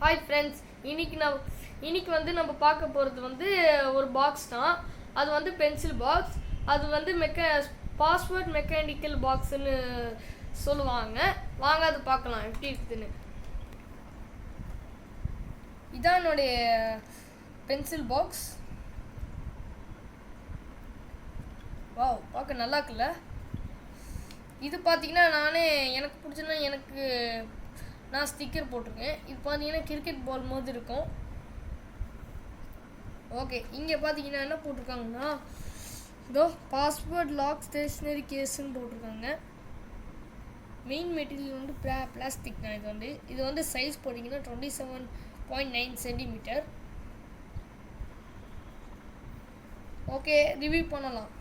Hi friends, இன்னைக்கு வந்து நம்ம பார்க்க போகிறது வந்து ஒரு பாக்ஸ் தான். அது வந்து பென்சில் பாக்ஸ். அது வந்து பாஸ்வேர்ட் மெக்கானிக்கல் பாக்ஸ்ன்னு சொல்லுவாங்க. வாங்க அது பார்க்கலாம் எப்படி இருக்குதுன்னு. இதான் என்னுடைய பென்சில் பாக்ஸ். வாவ், பார்க்க நல்லா இருக்குல்ல. இது பார்த்தீங்கன்னா எனக்கு பிடிச்சதுன்னா நான் ஸ்டிக்கர் போட்டிருக்கேன். இது பார்த்தீங்கன்னா கிரிக்கெட் பால் மாதிரி இருக்கும். ஓகே, இங்கே பார்த்தீங்கன்னா என்ன போட்டிருக்காங்கன்னா இதோ பாஸ்வேர்ட் லாக் ஸ்டேஷ்னரி கேஸுன்னு போட்டிருக்காங்க. மெயின் மெட்டீரியல் வந்து பிளாஸ்டிக் தான். இது வந்து சைஸ் போட்டிங்கன்னா 27.9 சென்டிமீட்டர். ஓகே, ரிவ்யூ பண்ணலாம்.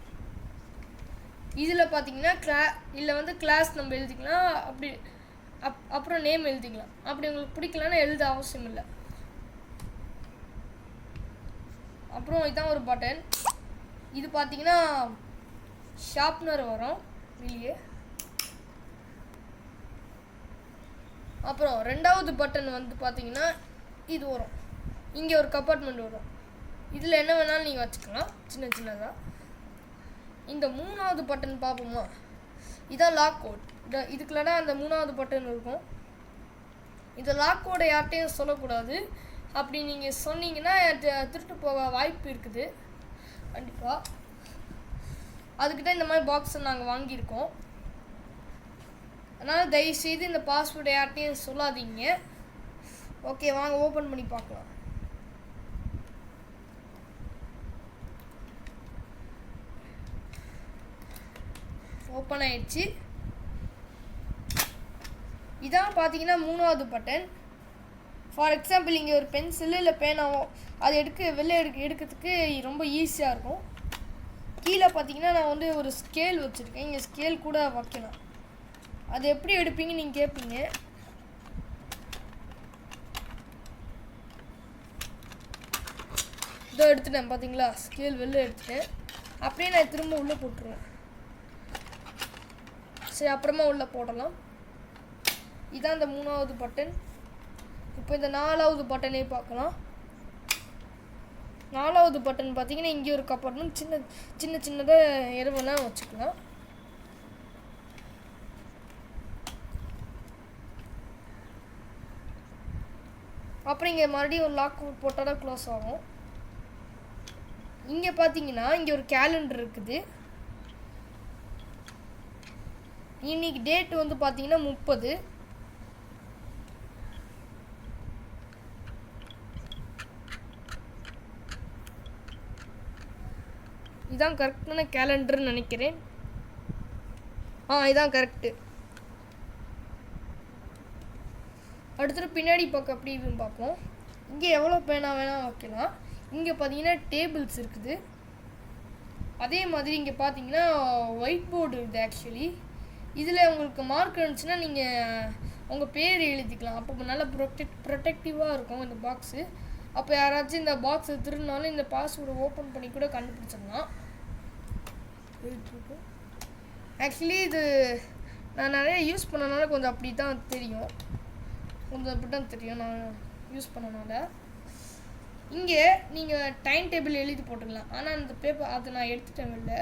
இதில் பார்த்தீங்கன்னா இதில் வந்து கிளாஸ் நம்ம எழுதிக்கலாம். அப்புறம் நேம் எழுதிக்கலாம். அப்படி உங்களுக்கு பிடிக்கலன்னா எழுத அவசியம் இல்லை. அப்புறம் இதான் ஒரு பட்டன். இது பார்த்தீங்கன்னா ஷார்ப்னர் வரும் வெளியே. அப்புறம் ரெண்டாவது பட்டன் வந்து பார்த்தீங்கன்னா இது வரும். இங்கே ஒரு கம்பார்ட்மெண்ட் வரும். இதில் என்ன வேணாலும் நீங்கள் வச்சுக்கலாம், சின்னதாக. இந்த மூணாவது பட்டன் பார்ப்போமா? இதான் லாக் கோட். இதுக்குள்ளடா அந்த மூணாவது பட்டன் இருக்கும். இந்த லாக் கோடை யார்ட்டையும் சொல்லக்கூடாது. அப்படி நீங்கள் சொன்னீங்கன்னா திருட்டு போக வாய்ப்பு இருக்குது கண்டிப்பாக. அதுக்கிட்ட இந்த மாதிரி பாக்ஸை நாங்கள் வாங்கியிருக்கோம். அதனால் தயவுசெய்து இந்த பாஸ்வேர்டை யார்ட்டையும் சொல்லாதீங்க. ஓகே, வாங்க ஓப்பன் பண்ணி பார்க்கலாம். ஓப்பன் ஆயிடுச்சு. இதான் பார்த்தீங்கன்னா மூணாவது பட்டன். ஃபார் எக்ஸாம்பிள் இங்கே ஒரு பென்சிலு இல்லை பேனாவோ அது வெளில எடுக்கிறதுக்கு ரொம்ப ஈஸியாக இருக்கும். கீழே பார்த்தீங்கன்னா நான் வந்து ஒரு ஸ்கேல் வச்சுருக்கேன். இங்கே ஸ்கேல் கூட வைக்கலாம். அது எப்படி எடுப்பீங்க நீங்கள் கேட்பீங்க. இதோ எடுத்துட்டேன் பார்த்தீங்களா, ஸ்கேல் வெளில எடுத்துட்டேன். அப்படியே நான் திரும்ப உள்ளே போட்டுருவேன். சரி, அப்புறமா உள்ளே போடலாம். இதான் இந்த மூணாவது பட்டன். இப்போ இந்த நாலாவது பட்டனே பார்க்கலாம். நாலாவது பட்டன் பார்த்தீங்கன்னா இங்கே ஒரு கம்பார்ட்மெண்ட் சின்னதாக எதுவுன்னா வச்சுக்கலாம். அப்புறம் இங்கே மறுபடியும் ஒரு லாக் போட்டால் தான் க்ளோஸ் ஆகும். இங்கே பார்த்தீங்கன்னா இங்கே ஒரு கேலண்டர் இருக்குது. இன்னைக்கு டேட் வந்து பார்த்தீங்கன்னா 30. இதான் கரெக்டான கேலண்டர்னு நினைக்கிறேன். இதான் கரெக்டு. அடுத்தது பின்னாடி பக்கம் அப்படி இதுன்னு பார்ப்போம். இங்கே எவ்வளோ பேனா வேணால் வைக்கலாம். இங்கே பார்த்தீங்கன்னா டேபிள்ஸ் இருக்குது. அதே மாதிரி இங்கே பார்த்தீங்கன்னா ஒயிட் போர்டு இருக்குது. ஆக்சுவலி இதில் உங்களுக்கு மார்க் இருந்துச்சுன்னா நீங்கள் உங்கள் பேர் எழுதிக்கலாம். அப்போ நல்லா ப்ரொடெக்டிவாக இருக்கும் இந்த பாக்ஸு. அப்போ யாராச்சும் இந்த பாக்ஸை திருடினாலும் இந்த பாஸ்வேர்டை ஓப்பன் பண்ணி கூட கண்டுபிடிச்சிடலாம். ஆக்சுவலி இது நான் நிறைய யூஸ் பண்ணனால கொஞ்சம் அப்படி தான் தெரியும். நான் யூஸ் பண்ணனால. இங்கே நீங்கள் டைம் டேபிள் எழுதி போட்டுக்கலாம். ஆனால் அந்த பேப்பர் அதை நான் எடுத்துட்டேன் இல்லை.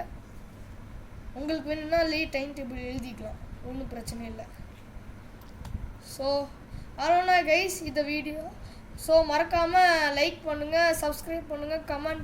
உங்களுக்கு வேணும்னா டைம் டேபிள் எழுதிக்கலாம், ஒன்றும் பிரச்சனை இல்லை. ஸோ அவ்வளோனா கைஸ் இந்த வீடியோ. ஸோ மறக்காமல் லைக் பண்ணுங்கள், சப்ஸ்கிரைப் பண்ணுங்கள், கமெண்ட்